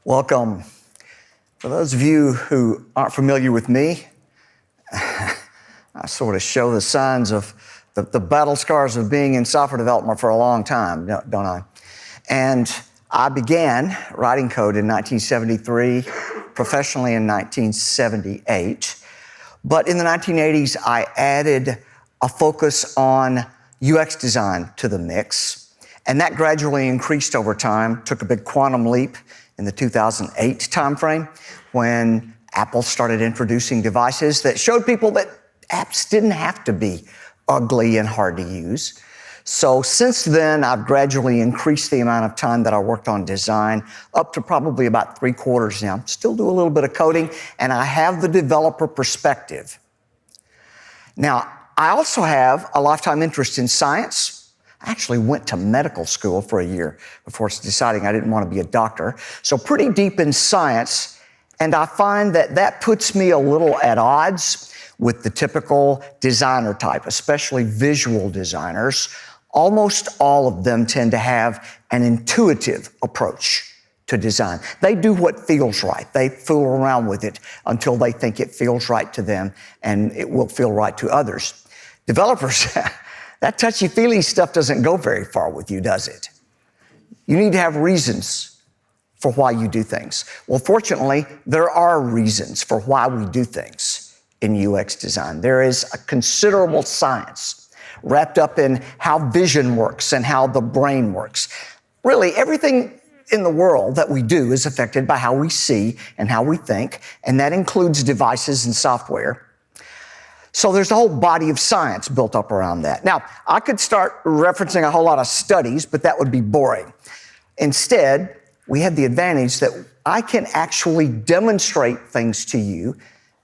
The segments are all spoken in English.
Welcome. For those of you who aren't familiar with me, I sort of show the signs of the battle scars of being in software development for a long time, don't I? And I began writing code in 1973, professionally in 1978. But in the 1980s, I added a focus on UX design to the mix. And that gradually increased over time, took a big quantum leap in the 2008 timeframe when Apple started introducing devices that showed people that apps didn't have to be ugly and hard to use. So since then, I've gradually increased the amount of time that I worked on design up to probably about 3/4 now. Still do a little bit of coding, and I have the developer perspective. Now, I also have a lifetime interest in science. I actually went to medical school for a year before deciding I didn't want to be a doctor. So pretty deep in science, and I find that that puts me a little at odds with the typical designer type, especially visual designers. Almost all of them tend to have an intuitive approach to design. They do what feels right. They fool around with it until they think it feels right to them and it will feel right to others. Developers, that touchy-feely stuff doesn't go very far with you, does it? You need to have reasons for why you do things. Well, fortunately, there are reasons for why we do things in UX design. There is a considerable science wrapped up in how vision works and how the brain works. Really, everything in the world that we do is affected by how we see and how we think, and that includes devices and software. So there's a whole body of science built up around that. Now, I could start referencing a whole lot of studies, but that would be boring. Instead, we have the advantage that I can actually demonstrate things to you,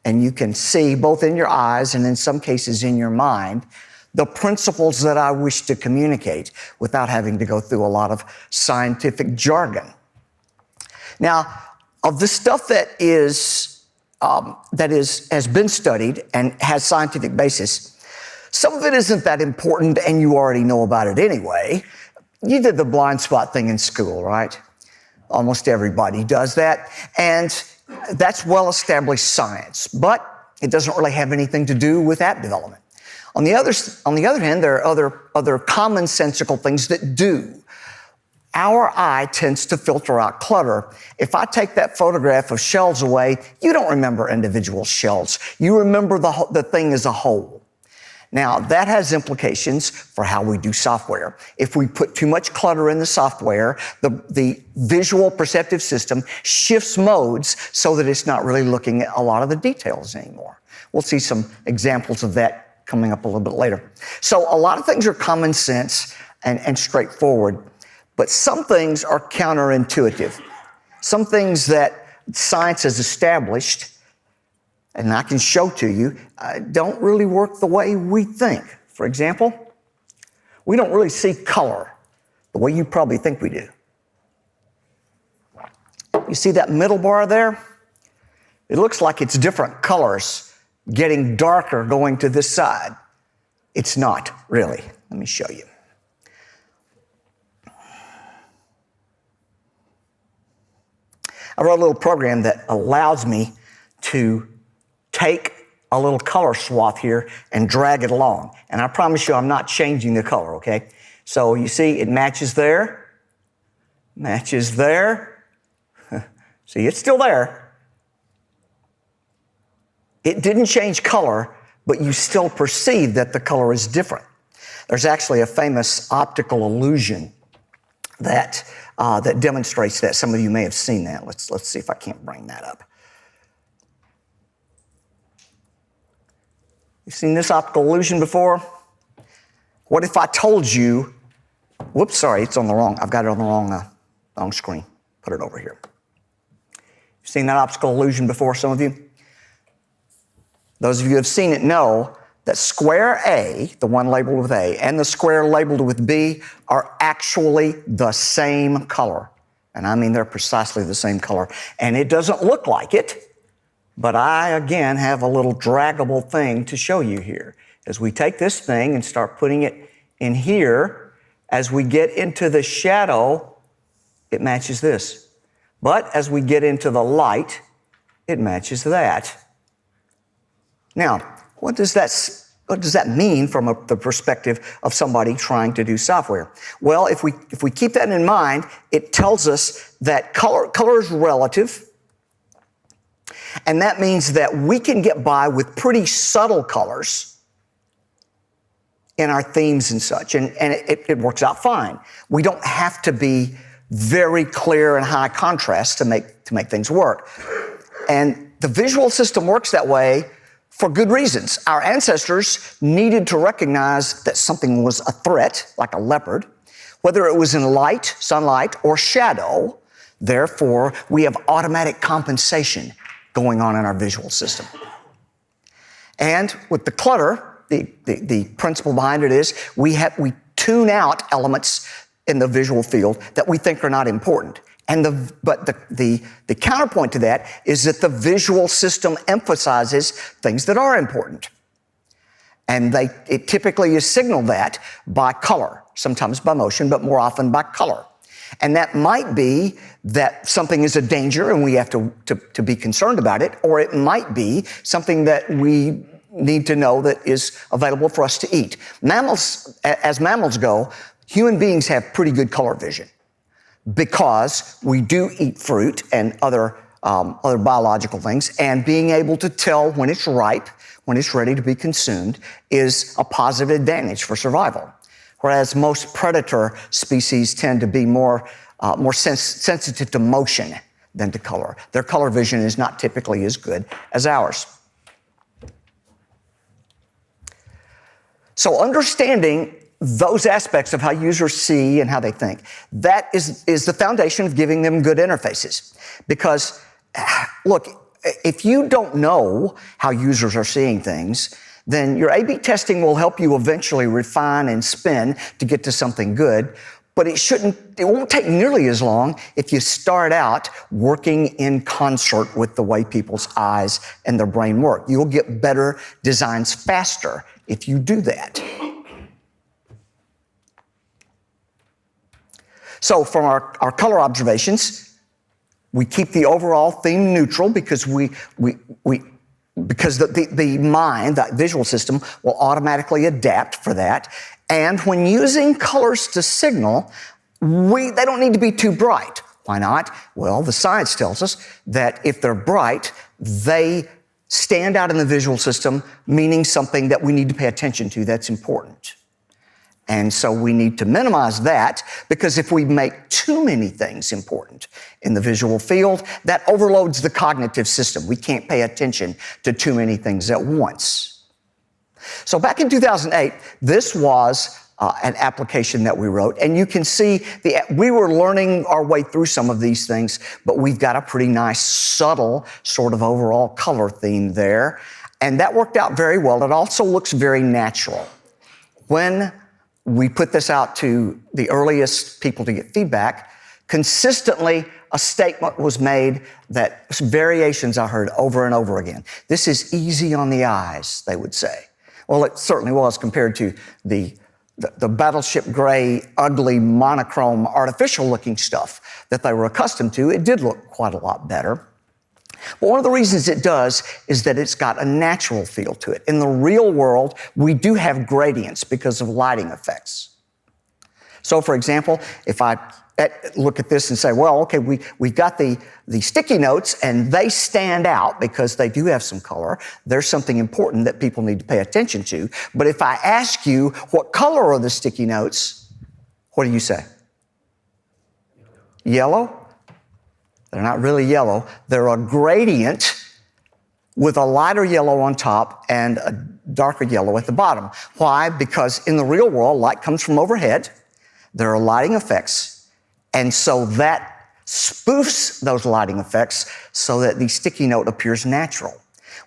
and you can see both in your eyes and in some cases in your mind the principles that I wish to communicate without having to go through a lot of scientific jargon. Now, of the stuff that has been studied and has scientific basis, some of it isn't that important and you already know about it anyway. You did the blind spot thing in school, right? Almost everybody does that. And that's well-established science, but it doesn't really have anything to do with app development. On the other hand, there are other commonsensical things that do. Our eye tends to filter out clutter. If I take that photograph of shells away, you don't remember individual shells. You remember the thing as a whole. Now, that has implications for how we do software. If we put too much clutter in the software, the visual perceptive system shifts modes so that it's not really looking at a lot of the details anymore. We'll see some examples of that coming up a little bit later. So a lot of things are common sense and straightforward, but some things are counterintuitive. Some things that science has established, and I can show to you, don't really work the way we think. For example, we don't really see color the way you probably think we do. You see that middle bar there? It looks like it's different colors getting darker going to this side. It's not really. Let me show you. I wrote a little program that allows me to take a little color swath here and drag it along. And I promise you I'm not changing the color, okay? So you see it matches there, matches there. See, it's still there. It didn't change color, but you still perceive that the color is different. There's actually a famous optical illusion that demonstrates that. Some of you may have seen that. Let's see if I can't bring that up. You've seen this optical illusion before? What if I told you, whoops, sorry, it's on the wrong, I've got it on the wrong screen. Put it over here. You've seen that optical illusion before, some of you? Those of you who have seen it know that square A, the one labeled with A, and the square labeled with B are actually the same color. And I mean they're precisely the same color. And it doesn't look like it, but I, again, have a little draggable thing to show you here. As we take this thing and start putting it in here, as we get into the shadow, it matches this. But as we get into the light, it matches that. Now, what does that mean from the perspective of somebody trying to do software? Well, if we keep that in mind, it tells us that color is relative, and that means that we can get by with pretty subtle colors in our themes and such, and it works out fine. We don't have to be very clear and high contrast to make things work. And the visual system works that way for good reasons. Our ancestors needed to recognize that something was a threat, like a leopard, whether it was in light, sunlight, or shadow. Therefore, we have automatic compensation going on in our visual system. And with the clutter, the principle behind it is we tune out elements in the visual field that we think are not important. But the counterpoint to that is that the visual system emphasizes things that are important. And it typically is signaled that by color, sometimes by motion, but more often by color. And that might be that something is a danger and we have to be concerned about it, or it might be something that we need to know that is available for us to eat. As mammals go, human beings have pretty good color vision because we do eat fruit and other biological things, and being able to tell when it's ripe, when it's ready to be consumed, is a positive advantage for survival. Whereas most predator species tend to be more sensitive to motion than to color. Their color vision is not typically as good as ours. So understanding those aspects of how users see and how they think, that is the foundation of giving them good interfaces. Because, look, if you don't know how users are seeing things, then your A/B testing will help you eventually refine and spin to get to something good. But it won't take nearly as long if you start out working in concert with the way people's eyes and their brain work. You'll get better designs faster if you do that. So from our color observations, we keep the overall theme neutral because because the mind, that visual system, will automatically adapt for that. And when using colors to signal, they don't need to be too bright. Why not? Well, the science tells us that if they're bright, they stand out in the visual system, meaning something that we need to pay attention to that's important. And so we need to minimize that, because if we make too many things important in the visual field, that overloads the cognitive system. We can't pay attention to too many things at once. So back in 2008, this was an application that we wrote, and you can see we were learning our way through some of these things, but we've got a pretty nice, subtle sort of overall color theme there, and that worked out very well. It also looks very natural. When we put this out to the earliest people to get feedback, consistently a statement was made that variations I heard over and over again. This is easy on the eyes, they would say. Well, it certainly was compared to the battleship gray, ugly, monochrome, artificial-looking stuff that they were accustomed to. It did look quite a lot better. But one of the reasons it does is that it's got a natural feel to it. In the real world, we do have gradients because of lighting effects. So, for example, if I look at this and say, well, okay, we've got the sticky notes and they stand out because they do have some color. There's something important that people need to pay attention to. But if I ask you what color are the sticky notes, what do you say? Yellow? They're not really yellow. They're a gradient with a lighter yellow on top and a darker yellow at the bottom. Why? Because in the real world, light comes from overhead. There are lighting effects. And so that spoofs those lighting effects so that the sticky note appears natural.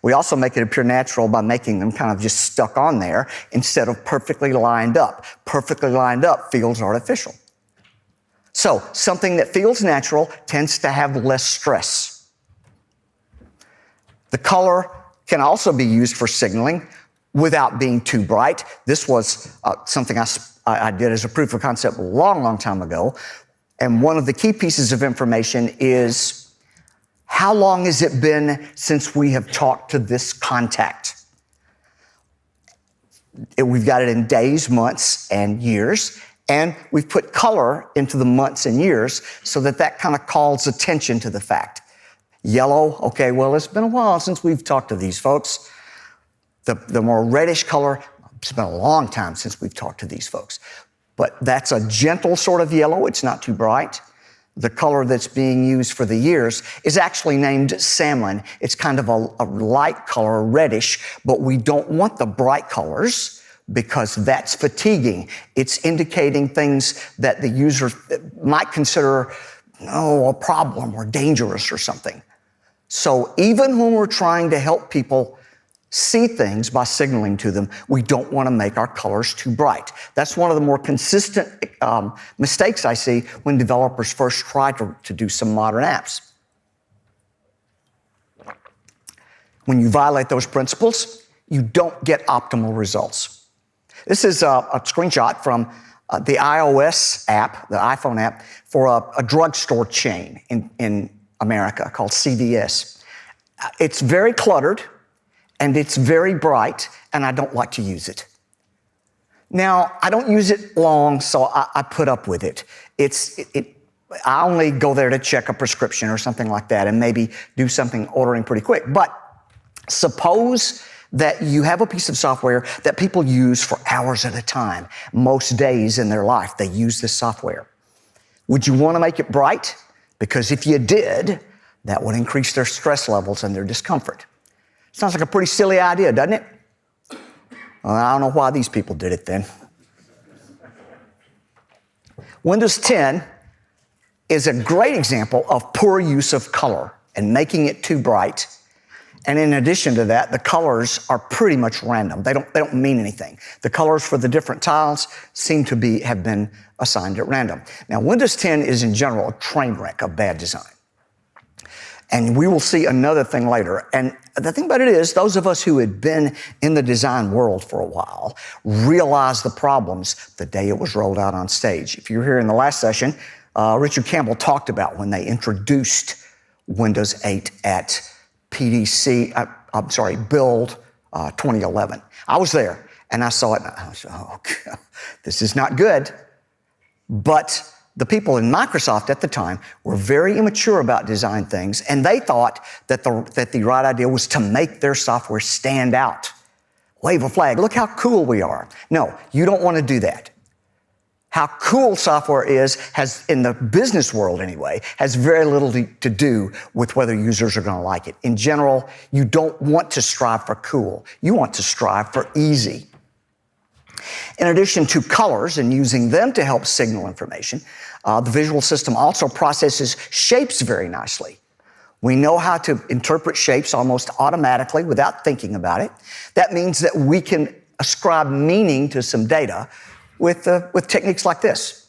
We also make it appear natural by making them kind of just stuck on there instead of perfectly lined up. Perfectly lined up feels artificial. So something that feels natural tends to have less stress. The color can also be used for signaling without being too bright. This was something I did as a proof of concept a long, long time ago. And one of the key pieces of information is, how long has it been since we have talked to this contact? We've got it in days, months, and years, and we've put color into the months and years so that kind of calls attention to the fact. Yellow, okay, well, it's been a while since we've talked to these folks. The more reddish color, it's been a long time since we've talked to these folks. But that's a gentle sort of yellow. It's not too bright. The color that's being used for the years is actually named salmon. It's kind of a light color, reddish, but we don't want the bright colors because that's fatiguing. It's indicating things that the user might consider, a problem or dangerous or something. So even when we're trying to help people see things by signaling to them, we don't want to make our colors too bright. That's one of the more consistent mistakes I see when developers first try to do some modern apps. When you violate those principles, you don't get optimal results. This is a screenshot from the iOS app, the iPhone app, for a drugstore chain in America called CVS. It's very cluttered, and it's very bright, and I don't like to use it. Now, I don't use it long, so I put up with it. I only go there to check a prescription or something like that and maybe do something ordering pretty quick. But suppose that you have a piece of software that people use for hours at a time. Most days in their life, they use this software. Would you want to make it bright? Because if you did, that would increase their stress levels and their discomfort. Sounds like a pretty silly idea, doesn't it? Well, I don't know why these people did it then. Windows 10 is a great example of poor use of color and making it too bright. And in addition to that, the colors are pretty much random. They don't mean anything. The colors for the different tiles seem to have been assigned at random. Now, Windows 10 is in general a train wreck of bad design. And we will see another thing later. And the thing about it is, those of us who had been in the design world for a while realized the problems the day it was rolled out on stage. If you were here in the last session, Richard Campbell talked about when they introduced Windows 8 at Build 2011. I was there, and I saw it, and I was, oh, God, this is not good. But the people in Microsoft at the time were very immature about design things, and they thought that the right idea was to make their software stand out. Wave a flag, look how cool we are. No, you don't want to do that. How cool software has, in the business world anyway, has very little to do with whether users are going to like it. In general, you don't want to strive for cool. You want to strive for easy. In addition to colors and using them to help signal information, the visual system also processes shapes very nicely. We know how to interpret shapes almost automatically without thinking about it. That means that we can ascribe meaning to some data with techniques like this.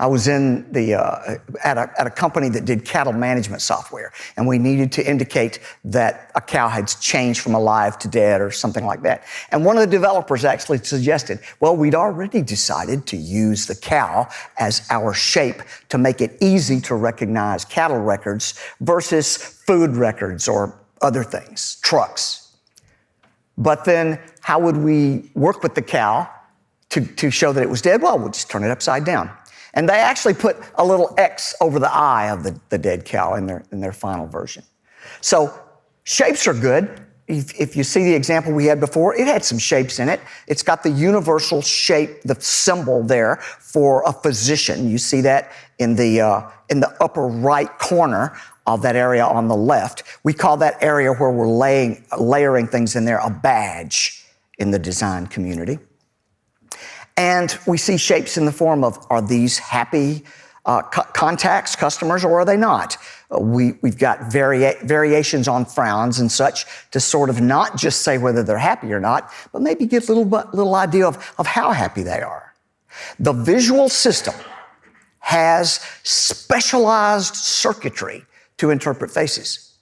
I was at a company that did cattle management software, and we needed to indicate that a cow had changed from alive to dead or something like that. And one of the developers actually suggested, well, we'd already decided to use the cow as our shape to make it easy to recognize cattle records versus food records or other things, trucks. But then how would we work with the cow to show that it was dead? Well, we'll just turn it upside down. And they actually put a little X over the eye of the dead cow in their final version. So shapes are good. If you see the example we had before, it had some shapes in it. It's got the universal shape, the symbol there for a physician. You see that in the upper right corner of that area on the left. We call that area where we're layering things in there a badge in the design community. And we see shapes in the form of, are these happy contacts, customers, or are they not? We've got variations on frowns and such to sort of not just say whether they're happy or not, but maybe give a little idea of how happy they are. The visual system has specialized circuitry to interpret faces,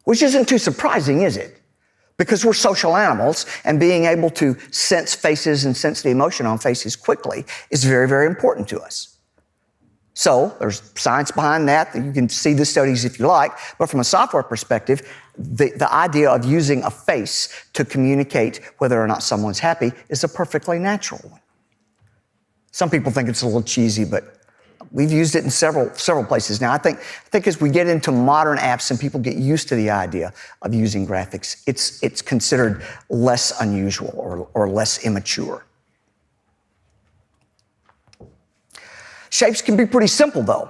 which isn't too surprising, is it? Because we're social animals, and being able to sense faces and sense the emotion on faces quickly is very, very important to us. So there's science behind that. You can see the studies if you like. But from a software perspective, the idea of using a face to communicate whether or not someone's happy is a perfectly natural one. Some people think it's a little cheesy, but we've used it in several places. Now, I think as we get into modern apps and people get used to the idea of using graphics, it's considered less unusual or less immature. Shapes can be pretty simple, though.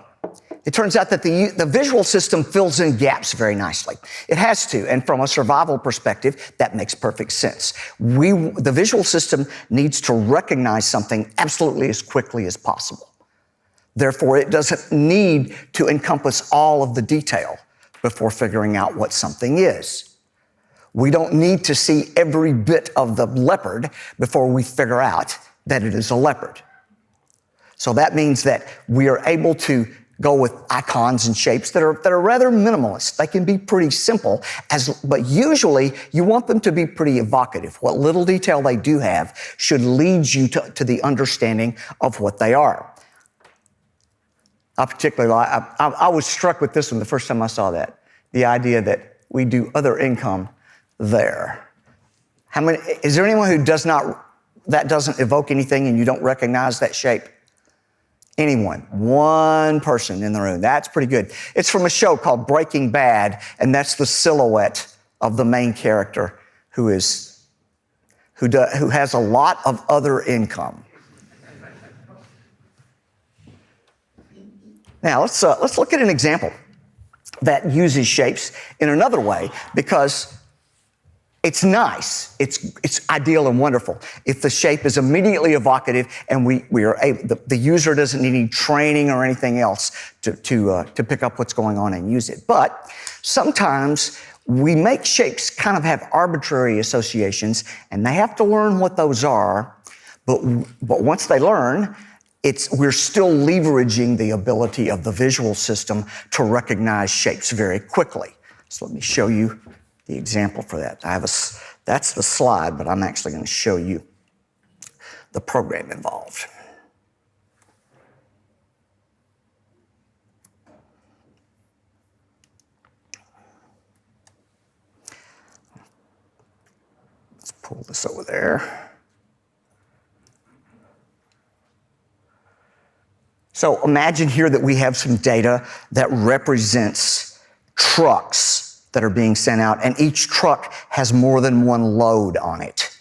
It turns out that the visual system fills in gaps very nicely. It has to, and from a survival perspective, that makes perfect sense. The visual system needs to recognize something absolutely as quickly as possible. Therefore, it doesn't need to encompass all of the detail before figuring out what something is. We don't need to see every bit of the leopard before we figure out that it is a leopard. So that means that we are able to go with icons and shapes that are rather minimalist. They can be pretty simple, but usually you want them to be pretty evocative. What little detail they do have should lead you to the understanding of what they are. I was struck with this one the first time I saw that. The idea that we do other income there. Is there anyone who that doesn't evoke anything and you don't recognize that shape? Anyone, one person in the room. That's pretty good. It's from a show called Breaking Bad, and that's the silhouette of the main character who has a lot of other income. Now let's look at an example that uses shapes in another way, because it's nice. It's ideal and wonderful if the shape is immediately evocative and we are able, the user doesn't need any training or anything else to pick up what's going on and use it. But sometimes we make shapes kind of have arbitrary associations, and they have to learn what those are. But once they learn, we're still leveraging the ability of the visual system to recognize shapes very quickly. So let me show you the example for that. That's the slide, but I'm actually going to show you the program involved. Let's pull this over there. So imagine here that we have some data that represents trucks that are being sent out, and each truck has more than one load on it.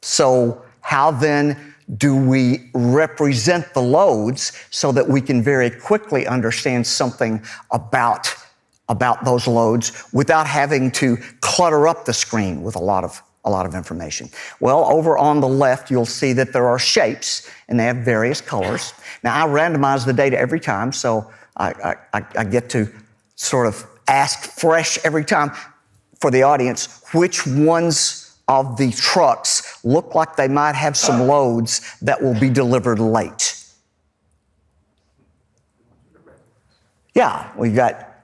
So how then do we represent the loads so that we can very quickly understand something about those loads without having to clutter up the screen with a lot of information? Well, over on the left, you'll see that there are shapes, and they have various colors. Now, I randomize the data every time, so I get to sort of ask fresh every time for the audience which ones of the trucks look like they might have some loads that will be delivered late. Yeah, we've got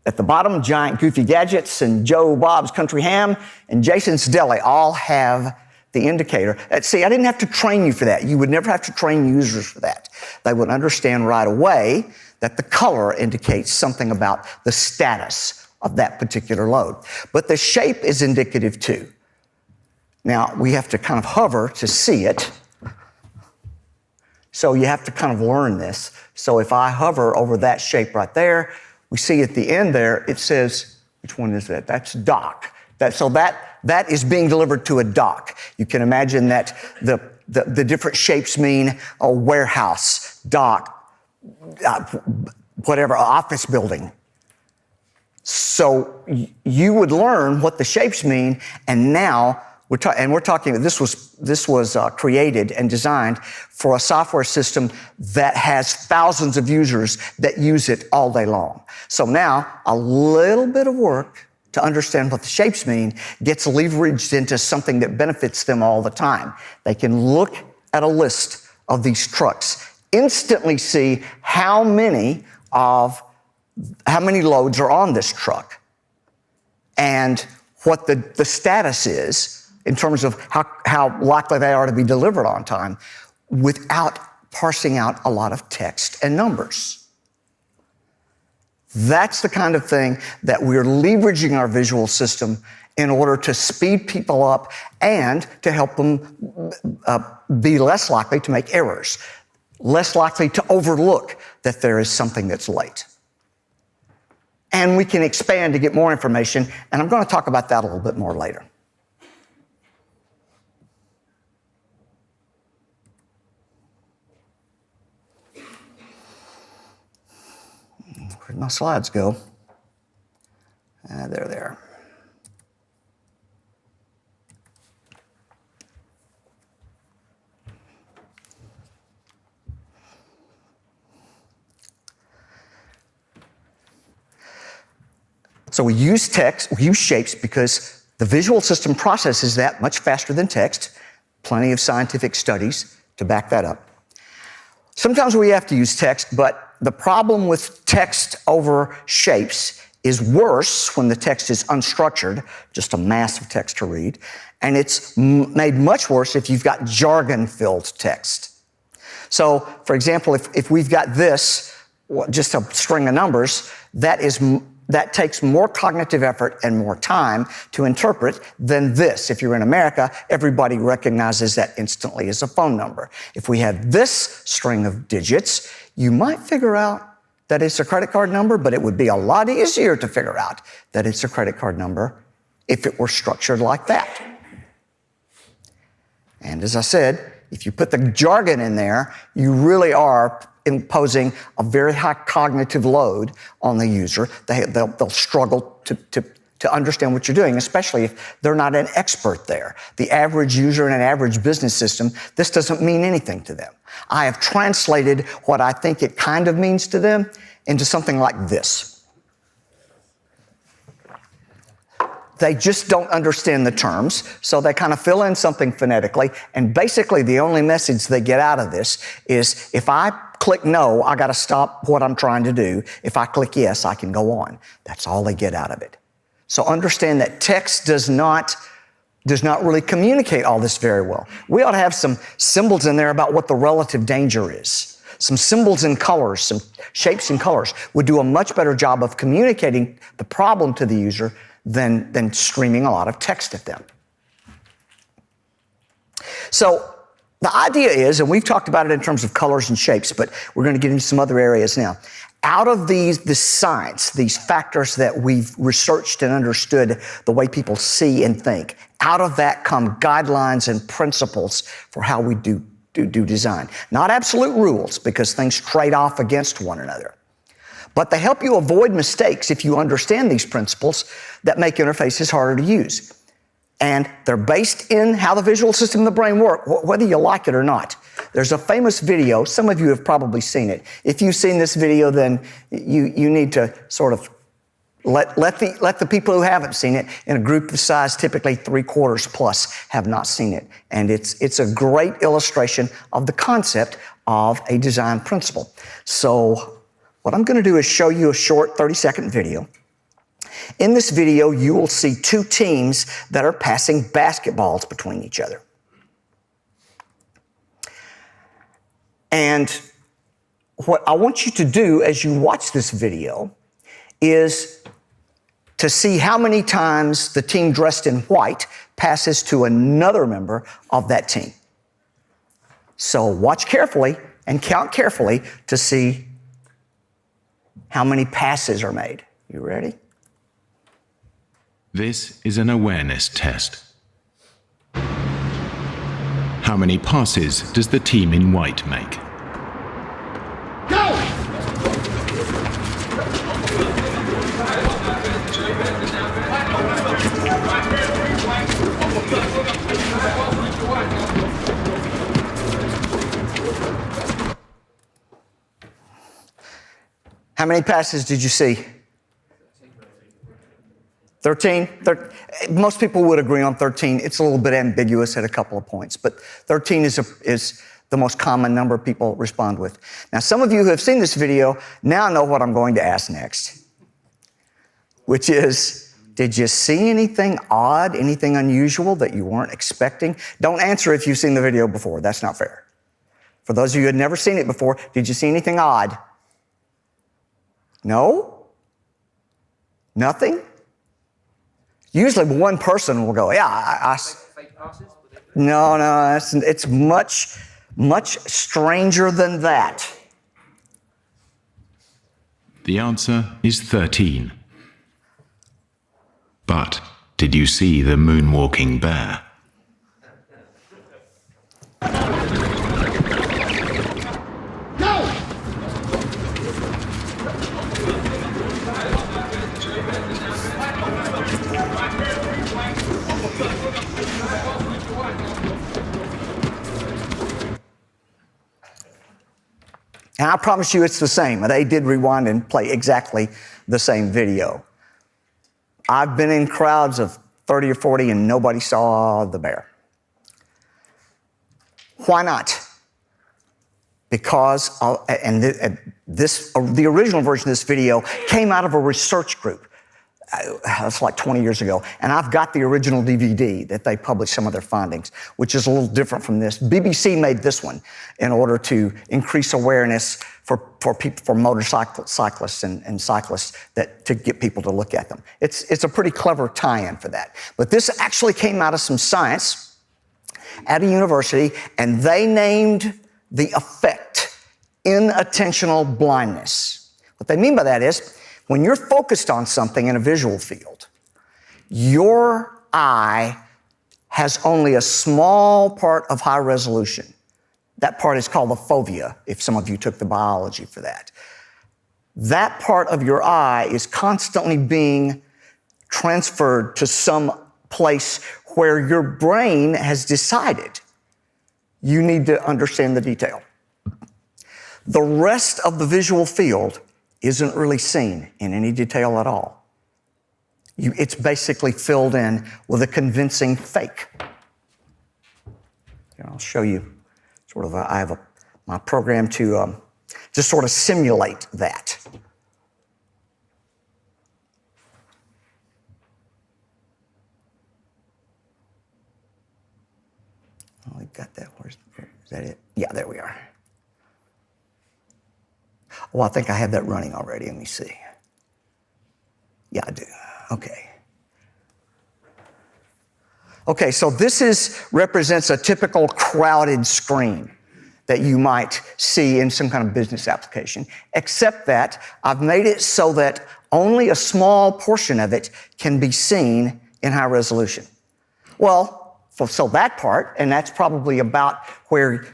at the bottom, Giant Goofy Gadgets and Joe Bob's Country Ham and Jason's Deli all have the indicator. See, I didn't have to train you for that. You would never have to train users for that. They would understand right away that the color indicates something about the status of that particular load. But the shape is indicative too. Now, we have to kind of hover to see it. So you have to kind of learn this. So if I hover over that shape right there, we see at the end there, it says, which one is that? That's dock. That is being delivered to a dock. You can imagine that the different shapes mean a warehouse, dock, whatever, office building. So you would learn what the shapes mean, and now we're talking. This was created and designed for a software system that has thousands of users that use it all day long. So now a little bit of work to understand what the shapes mean gets leveraged into something that benefits them all the time. They can look at a list of these trucks, instantly see how many loads are on this truck and what the status is in terms of how likely they are to be delivered on time without parsing out a lot of text and numbers. That's the kind of thing that we're leveraging our visual system in order to speed people up and to help them be less likely to make errors, less likely to overlook that there is something that's late. And we can expand to get more information, and I'm going to talk about that a little bit more later. Where'd my slides go? They're there. So we use text, we use shapes because the visual system processes that much faster than text. Plenty of scientific studies to back that up. Sometimes we have to use text, but the problem with text over shapes is worse when the text is unstructured, just a mass of text to read, and it's made much worse if you've got jargon-filled text. So, for example, if we've got this, just a string of numbers, that takes more cognitive effort and more time to interpret than this. If you're in America, everybody recognizes that instantly as a phone number. If we have this string of digits, you might figure out that it's a credit card number, but it would be a lot easier to figure out that it's a credit card number if it were structured like that. And as I said, if you put the jargon in there, you really are imposing a very high cognitive load on the user. They'll struggle to understand what you're doing, especially if they're not an expert there. The average user in an average business system, this doesn't mean anything to them. I have translated what I think it kind of means to them into something like this. They just don't understand the terms, so they kind of fill in something phonetically, and basically the only message they get out of this is, if I click no, I got to stop what I'm trying to do. If I click yes, I can go on. That's all they get out of it. So understand that text does not really communicate all this very well. We ought to have some symbols in there about what the relative danger is. Some symbols and colors, some shapes and colors would do a much better job of communicating the problem to the user than streaming a lot of text at them. So the idea is, and we've talked about it in terms of colors and shapes, but we're going to get into some other areas now. Out of this science, these factors that we've researched and understood the way people see and think, out of that come guidelines and principles for how we do design. Not absolute rules, because things trade off against one another. But they help you avoid mistakes if you understand these principles that make interfaces harder to use. And they're based in how the visual system of the brain works, whether you like it or not. There's a famous video. Some of you have probably seen it. If you've seen this video, then you need to sort of let the people who haven't seen it, in a group of size, typically 3/4 plus, have not seen it. And it's a great illustration of the concept of a design principle. So what I'm going to do is show you a short 30-second video. In this video, you will see two teams that are passing basketballs between each other. And what I want you to do as you watch this video is to see how many times the team dressed in white passes to another member of that team. So watch carefully and count carefully to see how many passes are made. You ready? This is an awareness test. How many passes does the team in white make? Go! How many passes did you see? 13? Most people would agree on 13. It's a little bit ambiguous at a couple of points, but 13 is the most common number people respond with. Now, some of you who have seen this video now know what I'm going to ask next, which is, did you see anything odd, anything unusual that you weren't expecting? Don't answer if you've seen the video before. That's not fair. For those of you who had never seen it before, did you see anything odd? No? Nothing? Usually one person will go, yeah, Fake passes? no, it's much, much stranger than that. The answer is 13. But did you see the moonwalking bear? Go! And I promise you it's the same. They did rewind and play exactly the same video. I've been in crowds of 30 or 40 and nobody saw the bear. Why not? Because, the original version of this video came out of a research group. That's like 20 years ago. And I've got the original DVD that they published some of their findings, which is a little different from this. BBC made this one in order to increase awareness for motorcyclists and cyclists to get people to look at them. It's a pretty clever tie-in for that. But this actually came out of some science at a university, and they named the effect inattentional blindness. What they mean by that is, when you're focused on something in a visual field, your eye has only a small part of high resolution. That part is called the fovea, if some of you took the biology for that. That part of your eye is constantly being transferred to some place where your brain has decided you need to understand the detail. The rest of the visual field isn't really seen in any detail at all. It's basically filled in with a convincing fake. Here, I'll show you I have my program to just sort of simulate that. Oh, we got that. Is that it? Yeah, there we are. Well, I think I have that running already. Let me see. Yeah, I do. Okay. Okay, so this represents a typical crowded screen that you might see in some kind of business application, except that I've made it so that only a small portion of it can be seen in high resolution. Well, so that part, and that's probably about where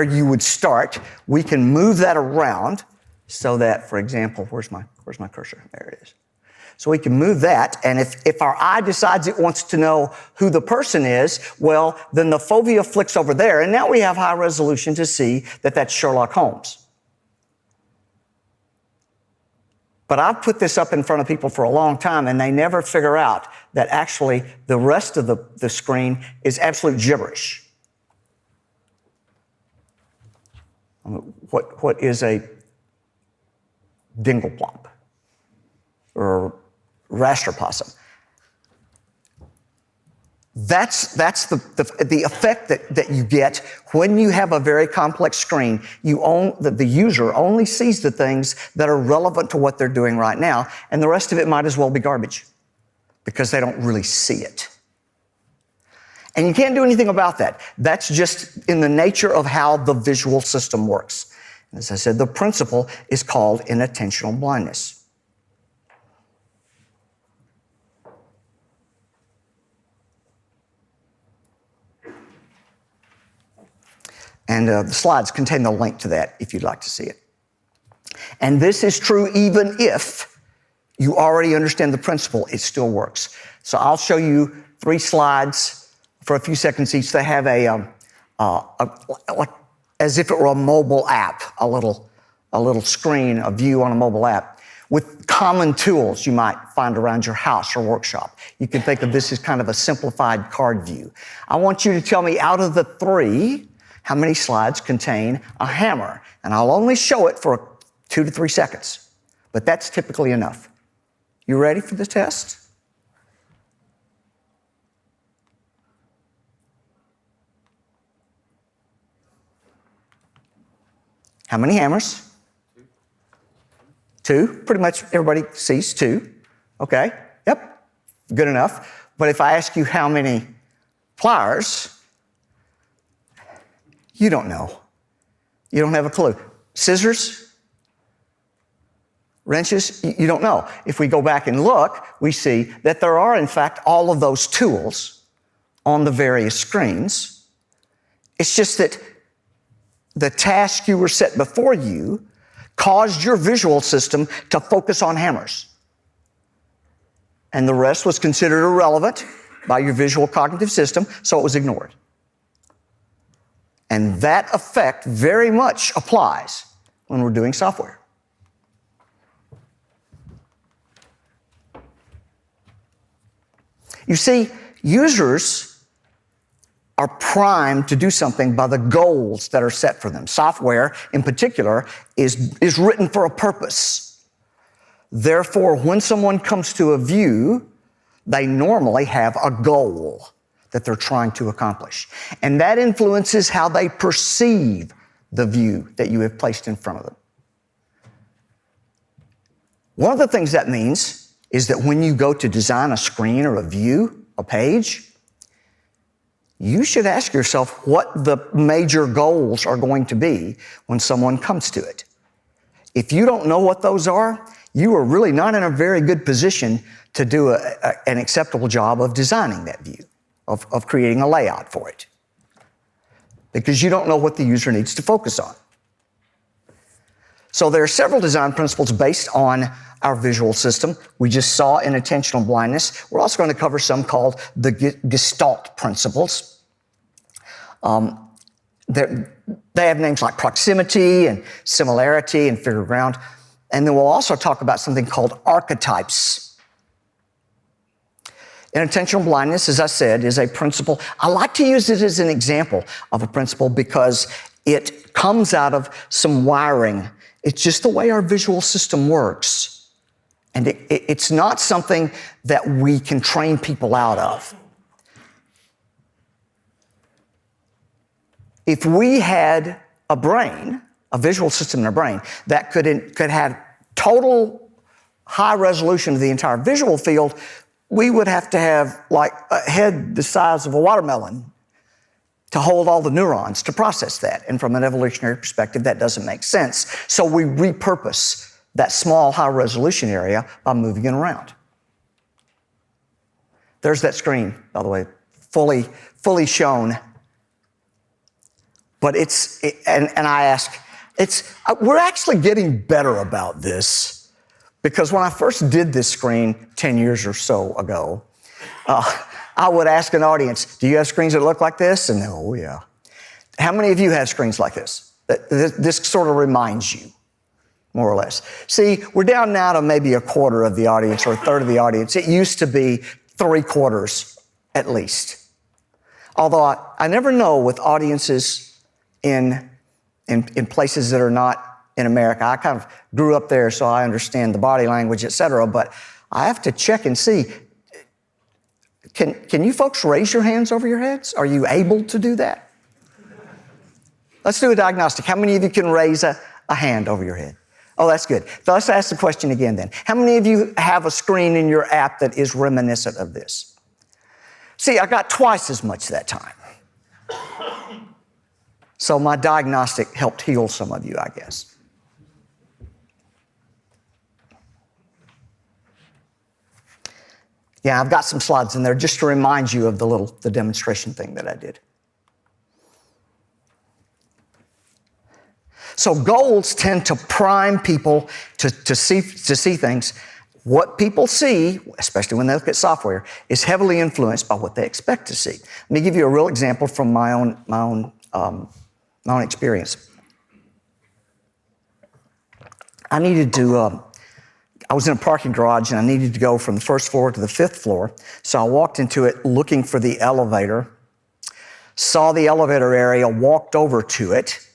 you would start, we can move that around so that, for example, where's my cursor? There it is. So we can move that, and if our eye decides it wants to know who the person is, well, then the fovea flicks over there, and now we have high resolution to see that that's Sherlock Holmes. But I've put this up in front of people for a long time, and they never figure out that actually the rest of the screen is absolute gibberish. What is a dingleplop or raster possum? That's the effect that you get when you have a very complex screen. The user only sees the things that are relevant to what they're doing right now, and the rest of it might as well be garbage because they don't really see it. And you can't do anything about that. That's just in the nature of how the visual system works. As I said, the principle is called inattentional blindness. And the slides contain the link to that if you'd like to see it. And this is true even if you already understand the principle, it still works. So I'll show you 3 slides for a few seconds each. They have like as if it were a mobile app, a little screen, a view on a mobile app with common tools you might find around your house or workshop. You can think of this as kind of a simplified card view. I want you to tell me out of the 3, how many slides contain a hammer. And I'll only show it for 2 to 3 seconds, but that's typically enough. You ready for the test? How many hammers? Two. Pretty much everybody sees two. Okay, yep, good enough. But if I ask you how many pliers, you don't know. You don't have a clue. Scissors? Wrenches? You don't know. If we go back and look, we see that there are, in fact, all of those tools on the various screens. It's just that the task you were set before you caused your visual system to focus on hammers. And the rest was considered irrelevant by your visual cognitive system, so it was ignored. And that effect very much applies when we're doing software. You see, users are primed to do something by the goals that are set for them. Software, in particular, is written for a purpose. Therefore, when someone comes to a view, they normally have a goal that they're trying to accomplish. And that influences how they perceive the view that you have placed in front of them. One of the things that means is that when you go to design a screen or a view, a page, you should ask yourself what the major goals are going to be when someone comes to it. If you don't know what those are, you are really not in a very good position to do an acceptable job of designing that view, of creating a layout for it, because you don't know what the user needs to focus on. So there are several design principles based on our visual system. We just saw inattentional blindness. We're also going to cover some called the Gestalt principles. They have names like proximity and similarity and figure ground. And then we'll also talk about something called archetypes. Inattentional blindness, as I said, is a principle. I like to use it as an example of a principle because it comes out of some wiring. It's just the way our visual system works. And it's not something that we can train people out of. If we had a brain, a visual system in our brain, that could have total high resolution of the entire visual field, we would have to have like a head the size of a watermelon to hold all the neurons to process that. And from an evolutionary perspective, that doesn't make sense. So we repurpose that small high resolution area by moving it around. There's that screen, by the way, fully shown. But I ask, we're actually getting better about this, because when I first did this screen 10 years or so ago, I would ask an audience, do you have screens that look like this? And oh yeah. How many of you have screens like this? This sort of reminds you, more or less. See, we're down now to maybe a quarter of the audience or a third of the audience. It used to be 3/4 at least. Although I never know with audiences in places that are not in America. I kind of grew up there, so I understand the body language, et cetera, but I have to check and see, can you folks raise your hands over your heads? Are you able to do that? Let's do a diagnostic. How many of you can raise a hand over your head? Oh, that's good. So let's ask the question again then. How many of you have a screen in your app that is reminiscent of this? See, I got twice as much that time. So my diagnostic helped heal some of you, I guess. Yeah, I've got some slides in there just to remind you of the demonstration thing that I did. So goals tend to prime people to see things. What people see, especially when they look at software, is heavily influenced by what they expect to see. Let me give you a real example from my own experience. I was in a parking garage and I needed to go from the first floor to the 5th floor. So I walked into it looking for the elevator, saw the elevator area, walked over to it.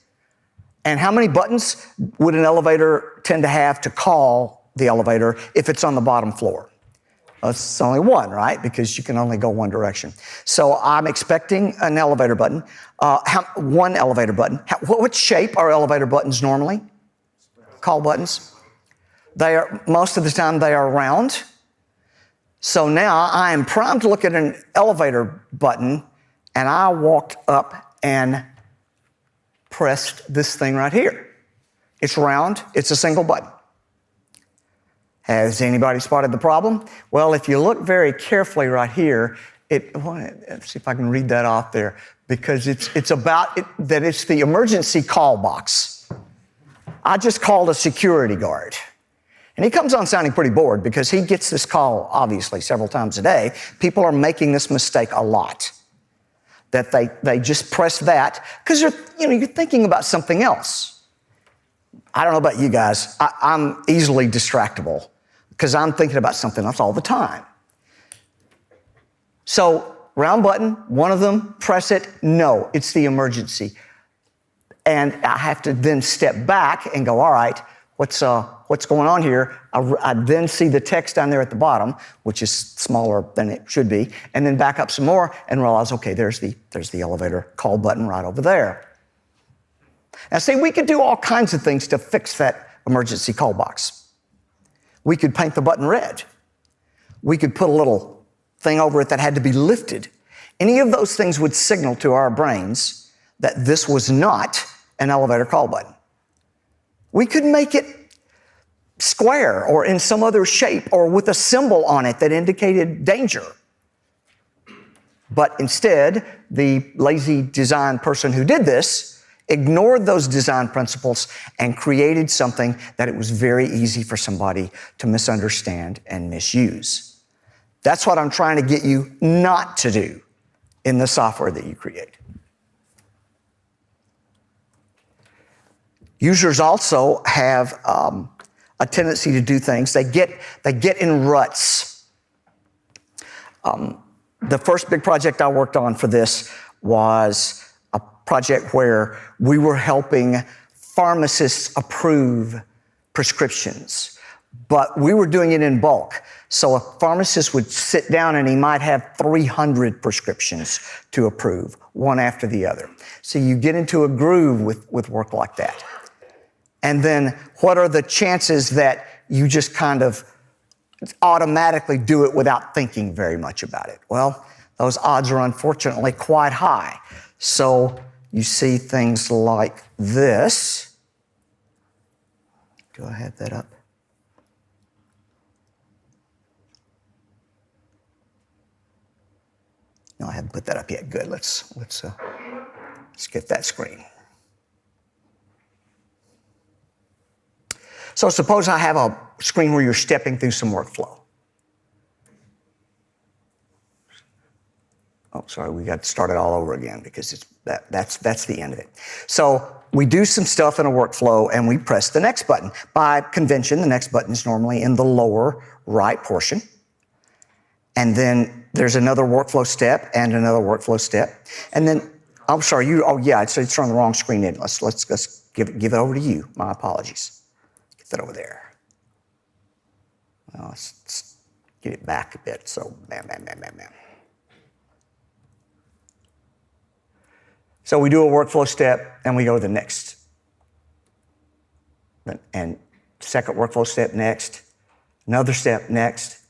And how many buttons would an elevator tend to have to call the elevator if it's on the bottom floor? It's only one, right? Because you can only go one direction. So I'm expecting an elevator button, one elevator button. What shape are elevator buttons normally? Call buttons. They are, most of the time they are round. So now I am primed to look at an elevator button, and I walked up and pressed this thing right here. It's round, it's a single button. Has anybody spotted the problem? Well, if you look very carefully right here, let's see if I can read that off there, because it's about that it's the emergency call box. I just called a security guard. And he comes on sounding pretty bored because he gets this call, obviously, several times a day. People are making this mistake a lot, that they just press that because you're thinking about something else. I don't know about you guys. I'm easily distractible because I'm thinking about something else all the time. So, round button, one of them, press it. No, it's the emergency. And I have to then step back and go, all right, what's going on here? I then see the text down there at the bottom, which is smaller than it should be, and then back up some more and realize, okay, there's the elevator call button right over there. Now, see, we could do all kinds of things to fix that emergency call box. We could paint the button red. We could put a little thing over it that had to be lifted. Any of those things would signal to our brains that this was not an elevator call button. We could make it square or in some other shape or with a symbol on it that indicated danger. But instead, the lazy design person who did this ignored those design principles and created something that it was very easy for somebody to misunderstand and misuse. That's what I'm trying to get you not to do in the software that you create. Users also have a tendency to do things. They get in ruts. The first big project I worked on for this was a project where we were helping pharmacists approve prescriptions, but we were doing it in bulk. So a pharmacist would sit down and he might have 300 prescriptions to approve, one after the other. So you get into a groove with work like that. And then what are the chances that you just kind of automatically do it without thinking very much about it? Well, those odds are unfortunately quite high. So you see things like this. Do I have that up? No, I haven't put that up yet. Good. Let's get that screen. So suppose I have a screen where you're stepping through some workflow. Oh, sorry, we got to start it all over again because that's the end of it. So we do some stuff in a workflow and we press the next button. By convention, the next button is normally in the lower right portion. And then there's another workflow step and another workflow step. And then, I'm sorry, it's on the wrong screen. Let's give it over to you. My apologies. Get that over there. Well, let's get it back a bit. So, bam. So we do a workflow step and we go to the next. And second workflow step next. Another step next.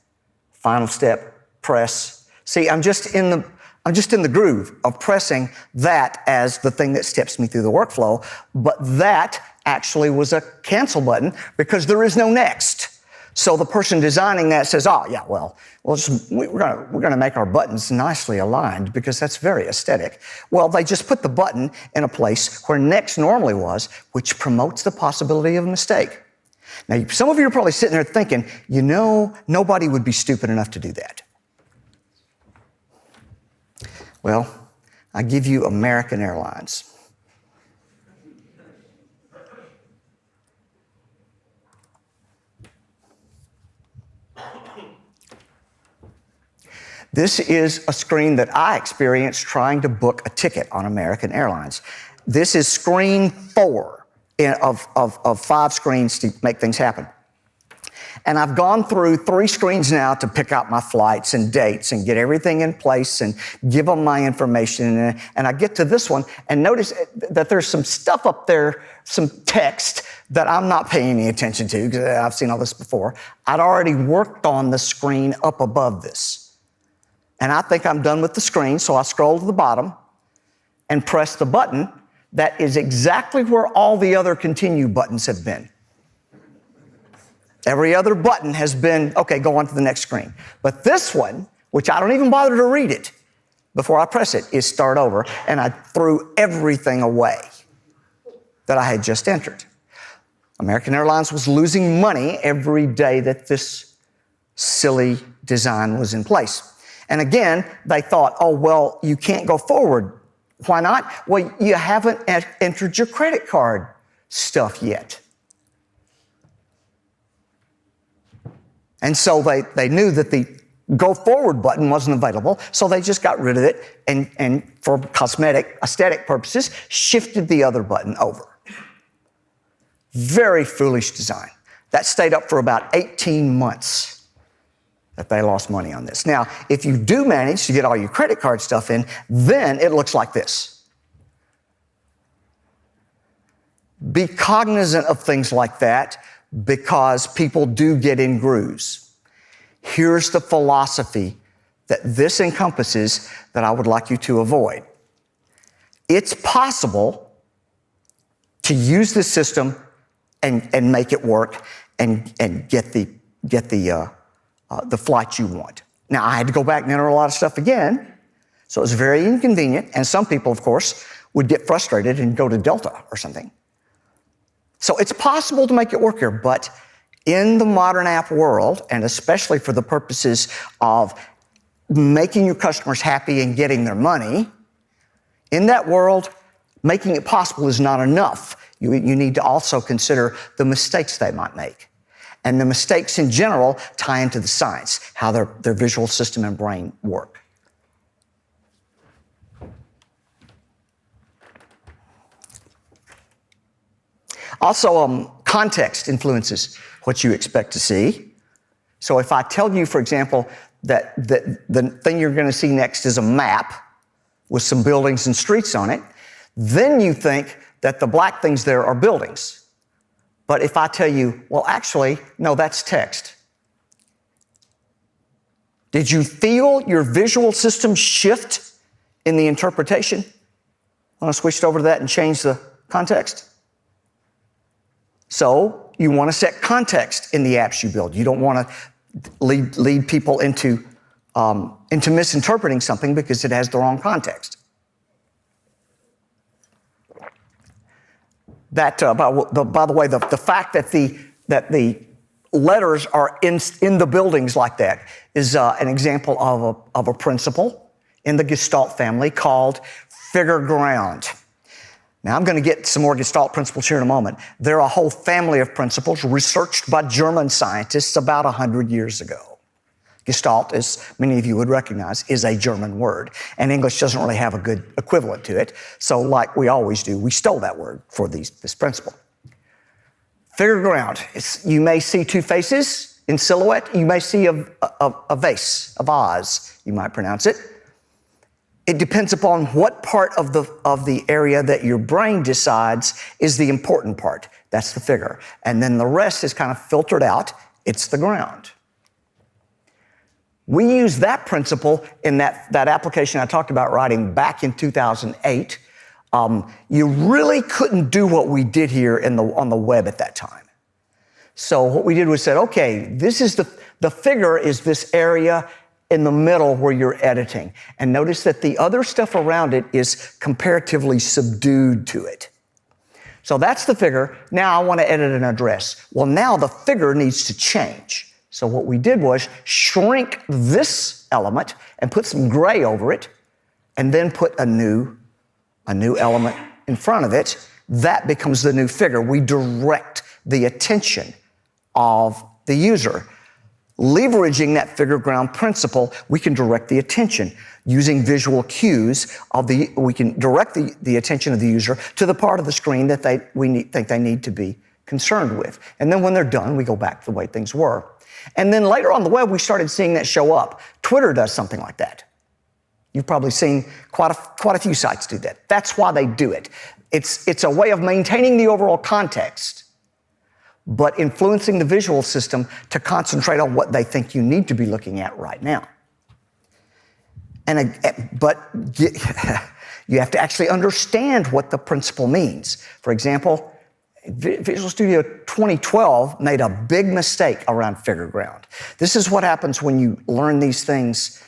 Final step, press. See, I'm just in the groove of pressing that as the thing that steps me through the workflow, but that actually was a cancel button because there is no next. So the person designing that says, we're going to make our buttons nicely aligned because that's very aesthetic. Well, they just put the button in a place where next normally was, which promotes the possibility of a mistake. Now, some of you are probably sitting there thinking, nobody would be stupid enough to do that. Well, I give you American Airlines. This is a screen that I experienced trying to book a ticket on American Airlines. This is screen 4 of 5 screens to make things happen. And I've gone through 3 screens now to pick out my flights and dates and get everything in place and give them my information. And I get to this one and notice that there's some stuff up there, some text that I'm not paying any attention to because I've seen all this before. I'd already worked on the screen up above this. And I think I'm done with the screen, so I scroll to the bottom and press the button that is exactly where all the other continue buttons have been. Every other button has been, okay, go on to the next screen. But this one, which I don't even bother to read it before I press it, is start over, and I threw everything away that I had just entered. American Airlines was losing money every day that this silly design was in place. And again, they thought, oh, well, you can't go forward. Why not? Well, you haven't entered your credit card stuff yet. And so they knew that the go forward button wasn't available, so they just got rid of it and for aesthetic purposes, shifted the other button over. Very foolish design. That stayed up for about 18 months that they lost money on this. Now, if you do manage to get all your credit card stuff in, then it looks like this. Be cognizant of things like that because people do get in grooves. Here's the philosophy that this encompasses that I would like you to avoid. It's possible to use this system and make it work and get the flight you want. Now, I had to go back and enter a lot of stuff again, so it was very inconvenient, and some people, of course, would get frustrated and go to Delta or something. So it's possible to make it work here, but in the modern app world, and especially for the purposes of making your customers happy and getting their money, in that world, making it possible is not enough. You need to also consider the mistakes they might make. And the mistakes in general tie into the science, how their visual system and brain work. Also, context influences what you expect to see. So if I tell you, for example, that the thing you're going to see next is a map with some buildings and streets on it, then you think that the black things there are buildings. But if I tell you, well, actually, no, that's text. Did you feel your visual system shift in the interpretation when I switched over to that and changed the context? So you want to set context in the apps you build. You don't want to lead people into misinterpreting something because it has the wrong context. That, by the way, the fact that the letters are in the buildings like that is an example of a principle in the Gestalt family called figure ground. Now, I'm going to get some more Gestalt principles here in a moment. They're a whole family of principles researched by German scientists about 100 years ago. Gestalt, as many of you would recognize, is a German word, and English doesn't really have a good equivalent to it. So like we always do, we stole that word for this principle. Figure ground. You may see 2 faces in silhouette. You may see a vase, a vase, you might pronounce it. It depends upon what part of the area that your brain decides is the important part. That's the figure. And then the rest is kind of filtered out. It's the ground. We use that principle in that application I talked about writing back in 2008. You really couldn't do what we did here on the web at that time. So what we did was said, okay, this is the figure is this area in the middle where you're editing. And notice that the other stuff around it is comparatively subdued to it. So that's the figure. Now I want to edit an address. Well, now the figure needs to change. So what we did was shrink this element and put some gray over it, and then put a new element in front of it. That becomes the new figure. We direct the attention of the user. Leveraging that figure ground principle, we can direct the attention using visual cues we can direct the attention of the user to the part of the screen that we think they need to be concerned with. And then when they're done, we go back to the way things were. And then later on the web, we started seeing that show up. Twitter does something like that. You've probably seen quite a few sites do that. That's why they do it. It's a way of maintaining the overall context, but influencing the visual system to concentrate on what they think you need to be looking at right now. But you have to actually understand what the principle means. For example, Visual Studio 2012 made a big mistake around figure ground. This is what happens when you learn these things